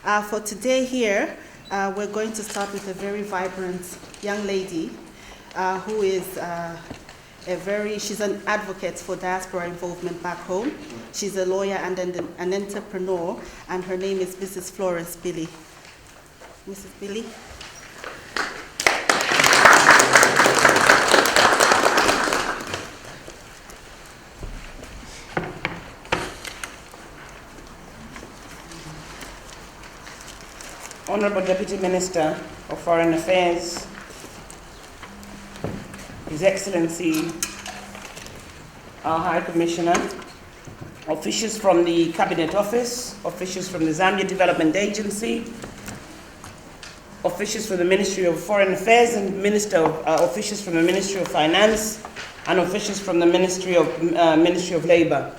For today here, we're going to start with a very vibrant young lady who is she's an advocate for diaspora involvement back home. She's a lawyer and an entrepreneur, and her name is Mrs. Florence Bili. Mrs. Bili. Honorable Deputy Minister of Foreign Affairs, His Excellency, our High Commissioner, officials from the Cabinet Office, officials from the Zambia Development Agency, officials from the Ministry of Foreign Affairs, and officials from the Ministry of Finance, and officials from the Ministry of Labor,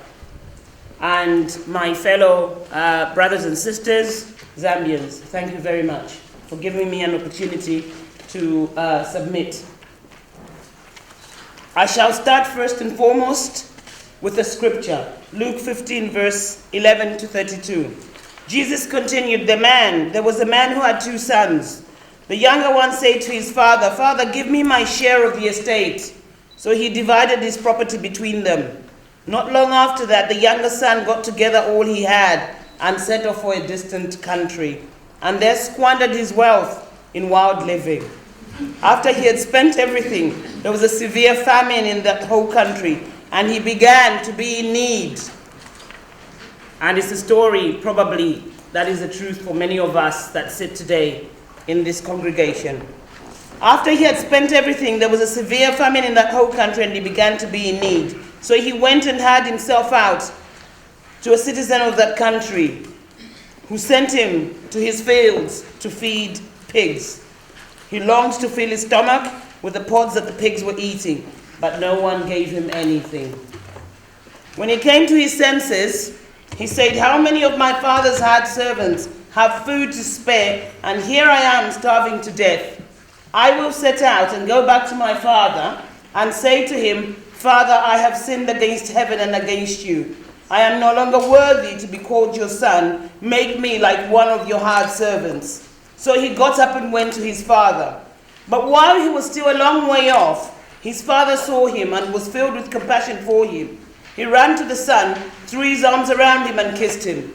and my fellow brothers and sisters, Zambians, thank you very much for giving me an opportunity to submit. I shall start first and foremost with the scripture, Luke 15, verse 11 to 32. Jesus continued, there was a man who had 2 sons. The younger one said to his father, "Father, give me my share of the estate." So he divided his property between them. Not long after that, the younger son got together all he had and set off for a distant country, and there squandered his wealth in wild living. After he had spent everything, there was a severe famine in that whole country, and he began to be in need. And it's a story, probably, that is the truth for many of us that sit today in this congregation. After he had spent everything, there was a severe famine in that whole country, and he began to be in need. So he went and hired himself out to a citizen of that country, who sent him to his fields to feed pigs. He longed to fill his stomach with the pods that the pigs were eating, but no one gave him anything. When he came to his senses, he said, "How many of my father's hired servants have food to spare, and here I am starving to death? I will set out and go back to my father and say to him, 'Father, I have sinned against heaven and against you. I am no longer worthy to be called your son. Make me like one of your hired servants.' So he got up and went to his father. But while he was still a long way off, his father saw him and was filled with compassion for him. He ran to the son, threw his arms around him and kissed him.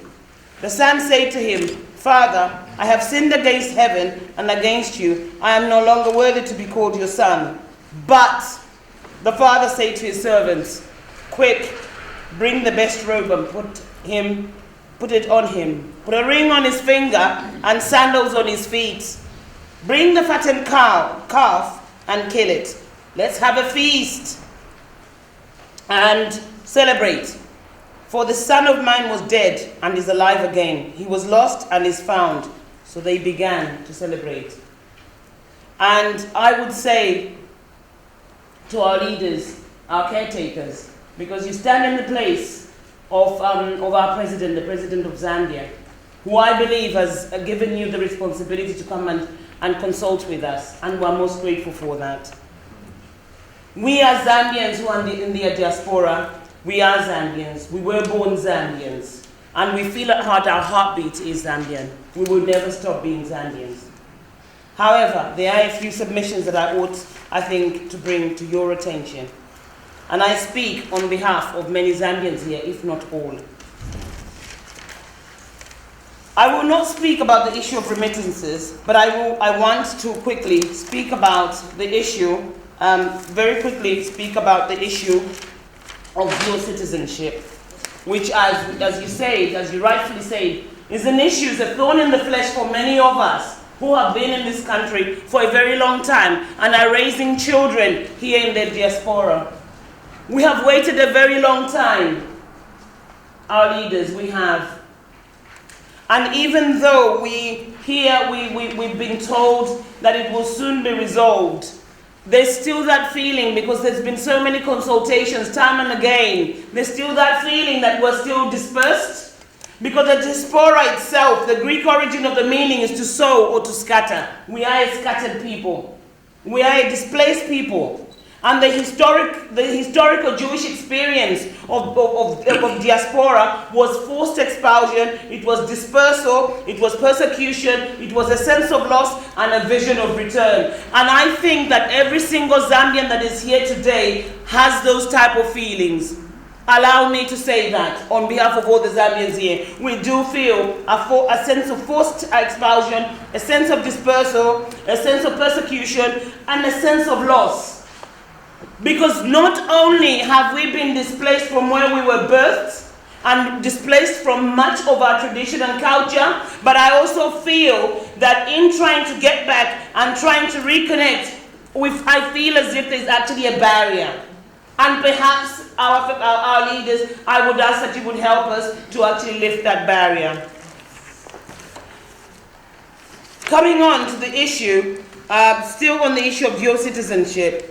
The son said to him, 'Father, I have sinned against heaven and against you. I am no longer worthy to be called your son.' But the father said to his servants, 'Quick, bring the best robe and put it on him. Put a ring on his finger and sandals on his feet. Bring the fattened calf and kill it. Let's have a feast and celebrate. For the son of mine was dead and is alive again. He was lost and is found.' So they began to celebrate. And I would say to our leaders, our caretakers, because you stand in the place of our president, the president of Zambia, who I believe has given you the responsibility to come and consult with us, and we're most grateful for that. We as Zambians who are in the diaspora, we are Zambians. We were born Zambians, and we feel at heart our heartbeat is Zambian. We will never stop being Zambians. However, there are a few submissions that I think, to bring to your attention. And I speak on behalf of many Zambians here, if not all. I will not speak about the issue of remittances, but I want to quickly speak about the issue, of dual citizenship, which, as you rightfully said, is an issue, is a thorn in the flesh for many of us who have been in this country for a very long time and are raising children here in the diaspora. We have waited a very long time, our leaders, we have. And even though we've been told that it will soon be resolved, there's still that feeling, because there's been so many consultations time and again, there's still that feeling that we're still dispersed. Because the diaspora itself, the Greek origin of the meaning is to sow or to scatter. We are a scattered people. We are a displaced people. And the historical Jewish experience of diaspora was forced expulsion, it was dispersal, it was persecution, it was a sense of loss and a vision of return. And I think that every single Zambian that is here today has those type of feelings. Allow me to say that on behalf of all the Zambians here. We do feel a sense of forced expulsion, a sense of dispersal, a sense of persecution, and a sense of loss. Because not only have we been displaced from where we were birthed and displaced from much of our tradition and culture, but I also feel that in trying to get back and trying to reconnect, I feel as if there's actually a barrier. And perhaps our leaders, I would ask that you would help us to actually lift that barrier. Coming on to the issue, still on the issue of dual citizenship.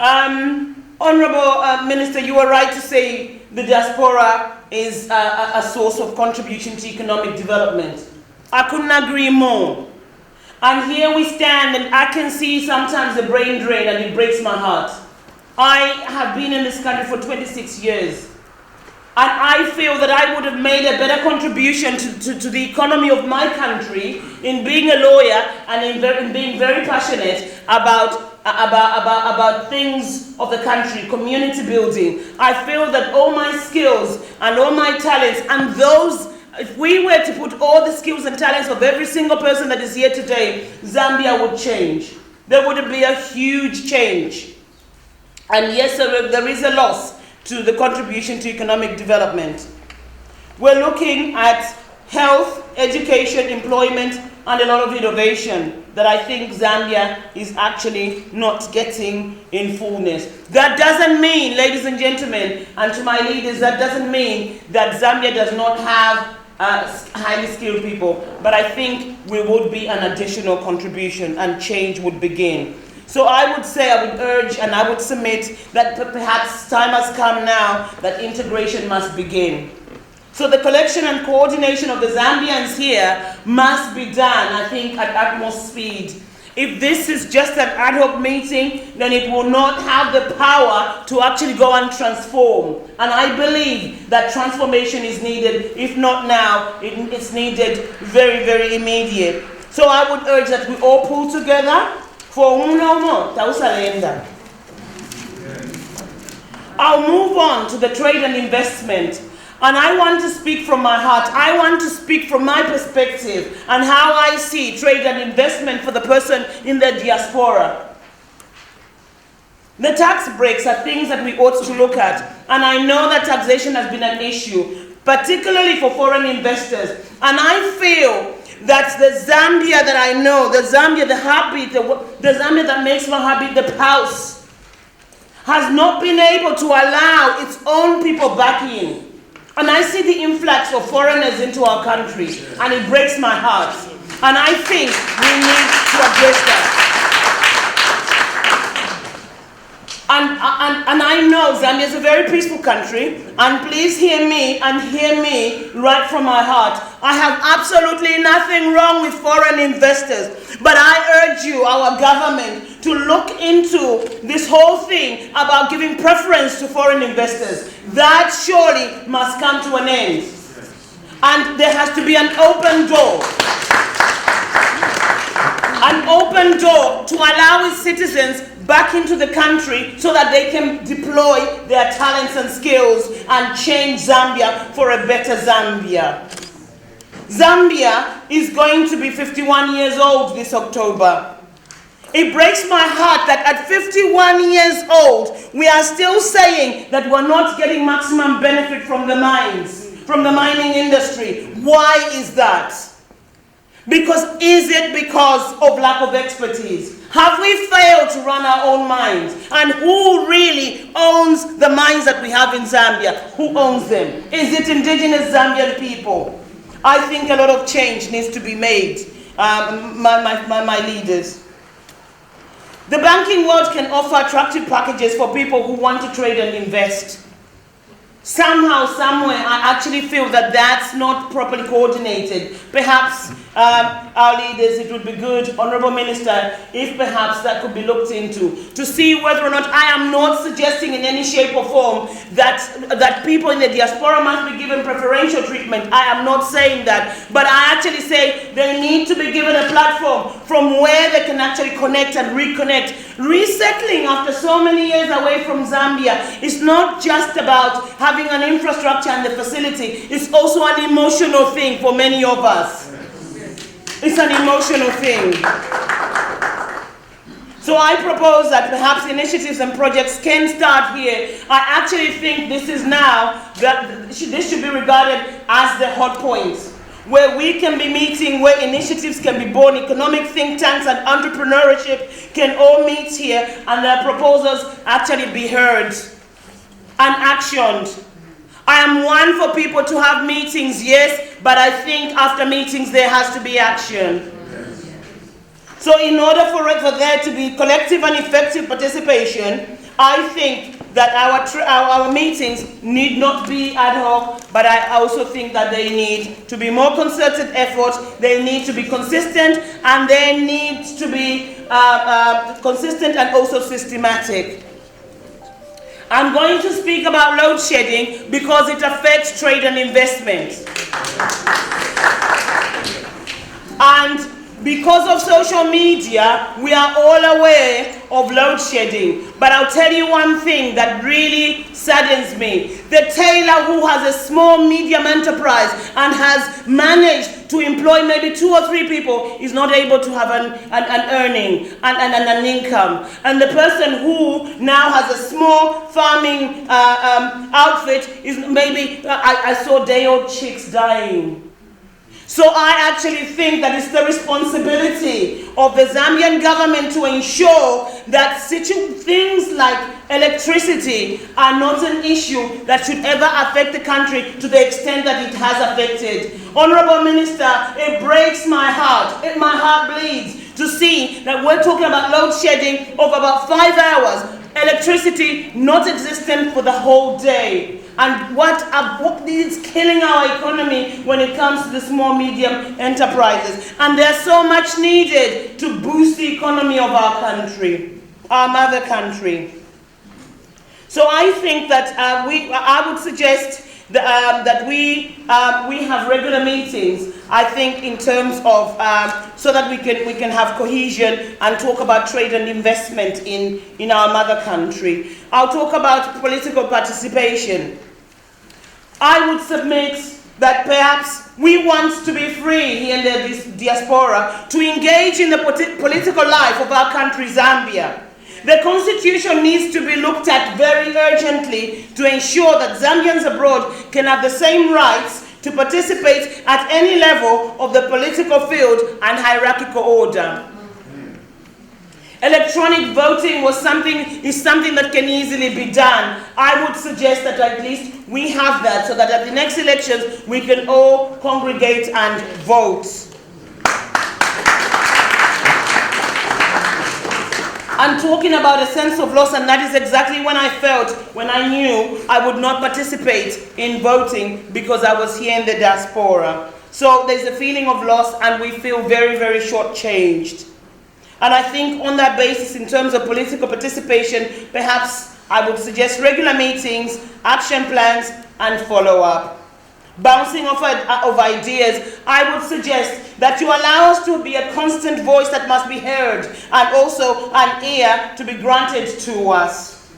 Honourable Minister, you are right to say the diaspora is a source of contribution to economic development. I couldn't agree more. And here we stand, and I can see sometimes the brain drain, and it breaks my heart. I have been in this country for 26 years. And I feel that I would have made a better contribution to the economy of my country in being a lawyer and in being very passionate about things of the country, community building. I feel that all my skills and all my talents and those, if we were to put all the skills and talents of every single person that is here today, Zambia would change. There would be a huge change. And yes, there is a loss to the contribution to economic development. We're looking at health, education, employment, and a lot of innovation that I think Zambia is actually not getting in fullness. That doesn't mean, ladies and gentlemen, and to my leaders, that doesn't mean that Zambia does not have highly skilled people, but I think we would be an additional contribution and change would begin. So I would say, I would urge and I would submit that perhaps time has come now that integration must begin. So the collection and coordination of the Zambians here must be done, I think, at utmost speed. If this is just an ad hoc meeting, then it will not have the power to actually go and transform. And I believe that transformation is needed, if not now, it's needed very, very immediate. So I would urge that we all pull together. For I'll move on to the trade and investment. And I want to speak from my heart. I want to speak from my perspective and how I see trade and investment for the person in the diaspora. The tax breaks are things that we ought to look at. And I know that taxation has been an issue, particularly for foreign investors. And I feel that the Zambia that I know, the Zambia, the heartbeat, the Zambia that makes my heartbeat the pulse, has not been able to allow its own people back in. And I see the influx of foreigners into our country, and it breaks my heart. And I think we need to address that. And I know Zambia is a very peaceful country, and please hear me and hear me right from my heart. I have absolutely nothing wrong with foreign investors, but I urge you, our government, to look into this whole thing about giving preference to foreign investors. That surely must come to an end. And there has to be an open door. An open door to allow its citizens back into the country so that they can deploy their talents and skills and change Zambia for a better Zambia. Zambia is going to be 51 years old this October. It breaks my heart that at 51 years old, we are still saying that we're not getting maximum benefit from the mines, from the mining industry. Why is that? Is it because of lack of expertise? Have we failed to run our own mines? And who really owns the mines that we have in Zambia? Who owns them? Is it indigenous Zambian people? I think a lot of change needs to be made, my leaders. The banking world can offer attractive packages for people who want to trade and invest. Somehow, somewhere, I actually feel that that's not properly coordinated. Perhaps our leaders, it would be good, Honorable Minister, if perhaps that could be looked into, to see whether or not, I am not suggesting in any shape or form that people in the diaspora must be given preferential treatment. I am not saying that, but I actually say they need to be given a platform from where they can actually connect and reconnect. Resettling after so many years away from Zambia is not just about having an infrastructure and the facility, it's also an emotional thing for many of us. It's an emotional thing. So I propose that perhaps initiatives and projects can start here. I actually think this is now, that this should be regarded as the hot point, where we can be meeting, where initiatives can be born, economic think tanks and entrepreneurship can all meet here, and their proposals actually be heard and actioned. I am one for people to have meetings, yes, but I think after meetings there has to be action. So in order for there to be collective and effective participation, I think that our meetings need not be ad hoc, but I also think that they need to be more concerted effort, they need to be consistent, and they need to be consistent and also systematic. I'm going to speak about load shedding because it affects trade and investment. And because of social media, we are all aware of load shedding. But I'll tell you one thing that really saddens me. The tailor who has a small medium enterprise and has managed to employ maybe 2 or 3 people is not able to have an earning and an income. And the person who now has a small farming outfit is maybe, I saw day-old chicks dying. So I actually think that it's the responsibility of the Zambian government to ensure that things like electricity are not an issue that should ever affect the country to the extent that it has affected. Honorable Minister, it breaks my heart. My heart bleeds to see that we're talking about load shedding of about 5 hours. Electricity not existent for the whole day. And what is killing our economy when it comes to the small medium enterprises. And there's so much needed to boost the economy of our country, our mother country. So I think that I would suggest that we have regular meetings, I think, in terms of so that we can have cohesion and talk about trade and investment in our mother country. I'll talk about political participation. I would submit that perhaps we want to be free here in the diaspora to engage in the political life of our country, Zambia. The constitution needs to be looked at very urgently to ensure that Zambians abroad can have the same rights to participate at any level of the political field and hierarchical order. Electronic voting is something that can easily be done. I would suggest that at least we have that so that at the next elections we can all congregate and vote. I'm talking about a sense of loss, and that is exactly when I felt when I knew I would not participate in voting because I was here in the diaspora. So there's a feeling of loss, and we feel very, very shortchanged. And I think on that basis, in terms of political participation, perhaps I would suggest regular meetings, action plans, and follow-up. Bouncing off of ideas, I would suggest that you allow us to be a constant voice that must be heard, and also an ear to be granted to us.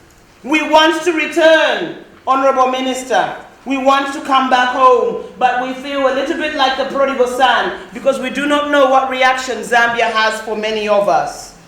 We want to return, Honorable Minister. We want to come back home, but we feel a little bit like the prodigal son because we do not know what reaction Zambia has for many of us.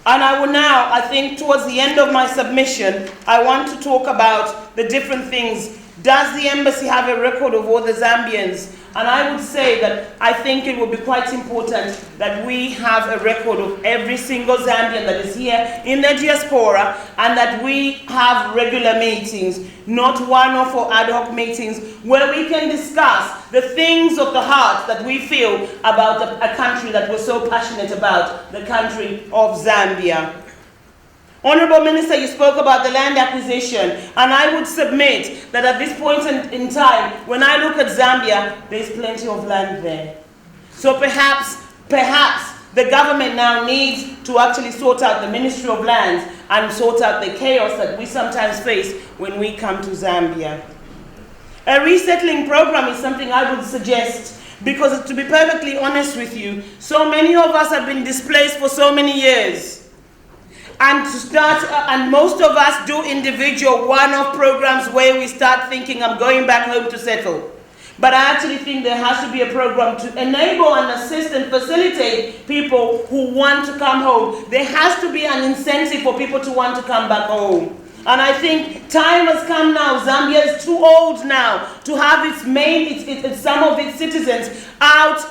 And I will now, I think towards the end of my submission, I want to talk about the different things. Does the embassy have a record of all the Zambians? And I would say that I think it would be quite important that we have a record of every single Zambian that is here in the diaspora, and that we have regular meetings, not one-off or ad hoc meetings, where we can discuss the things of the heart that we feel about a country that we're so passionate about, the country of Zambia. Honorable Minister, you spoke about the land acquisition, and I would submit that at this point in time, when I look at Zambia, there's plenty of land there. So perhaps the government now needs to actually sort out the Ministry of Lands and sort out the chaos that we sometimes face when we come to Zambia. A resettling program is something I would suggest, because to be perfectly honest with you, so many of us have been displaced for so many years. And most of us do individual one-off programs where we start thinking, I'm going back home to settle. But I actually think there has to be a program to enable and assist and facilitate people who want to come home. There has to be an incentive for people to want to come back home. And I think time has come now. Zambia is too old now to have some of its citizens out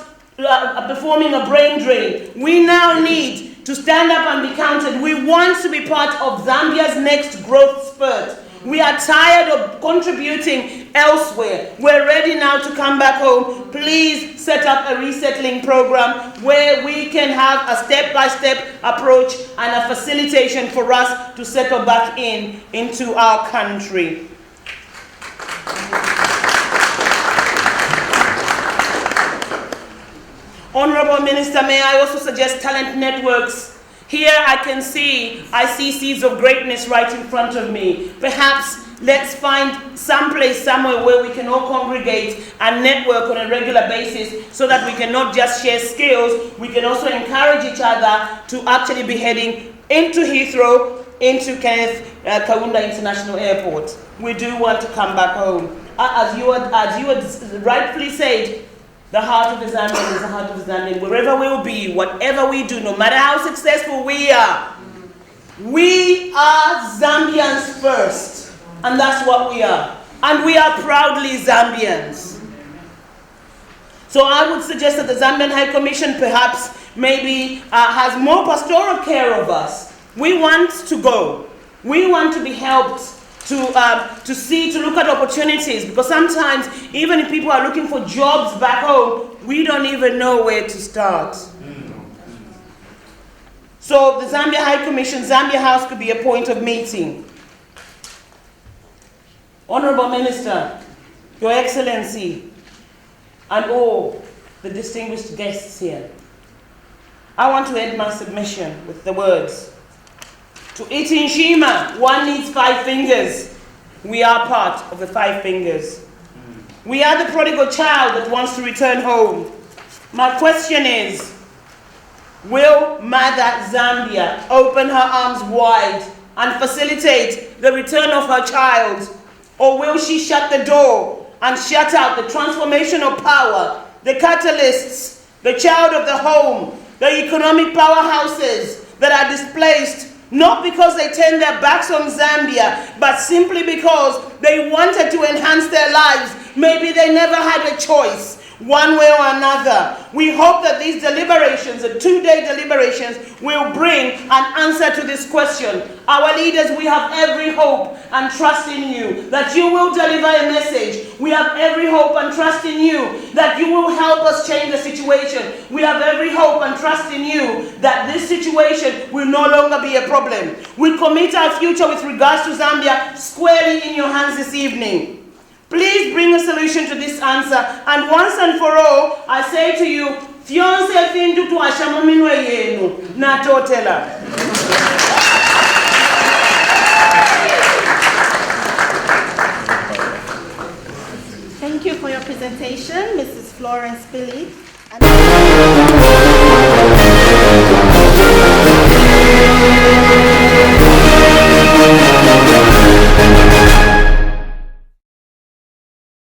performing a brain drain. We now need to stand up and be counted. We want to be part of Zambia's next growth spurt. We are tired of contributing elsewhere. We're ready now to come back home. Please set up a resettling program where we can have a step-by-step approach and a facilitation for us to settle back into our country. Honorable Minister, may I also suggest talent networks? Here I see seeds of greatness right in front of me. Perhaps let's find somewhere where we can all congregate and network on a regular basis so that we can not just share skills, we can also encourage each other to actually be heading into Heathrow, into Kenneth Kaunda International Airport. We do want to come back home. As you had rightfully said, the heart of the Zambian is the heart of the Zambian. Wherever we'll be, whatever we do, no matter how successful we are Zambians first. And that's what we are. And we are proudly Zambians. So I would suggest that the Zambian High Commission perhaps maybe has more pastoral care of us. We want to go. We want to be helped to look at opportunities, because sometimes even if people are looking for jobs back home, we don't even know where to start. So the Zambia High Commission, Zambia House could be a point of meeting. Honorable Minister, Your Excellency, and all the distinguished guests here, I want to end my submission with the words, to iti nshima, one needs 5 fingers. We are part of the 5 fingers. We are the prodigal child that wants to return home. My question is, will Mother Zambia open her arms wide and facilitate the return of her child? Or will she shut the door and shut out the transformational power, the catalysts, the child of the home, the economic powerhouses that are displaced, not because they turned their backs on Zambia, but simply because they wanted to enhance their lives. Maybe they never had a choice, one way or another. We hope that these deliberations, the 2-day deliberations, will bring an answer to this question. Our leaders, we have every hope and trust in you that you will deliver a message. We have every hope and trust in you that you will help us change the situation. We have every hope and trust in you that this situation will no longer be a problem. We commit our future with regards to Zambia squarely in your hands this evening. Please bring a solution to this answer, and once and for all, I say to you, Fionse findu tu ashamuminwe yenu na totela. Thank you for your presentation, Mrs. Florence Bili.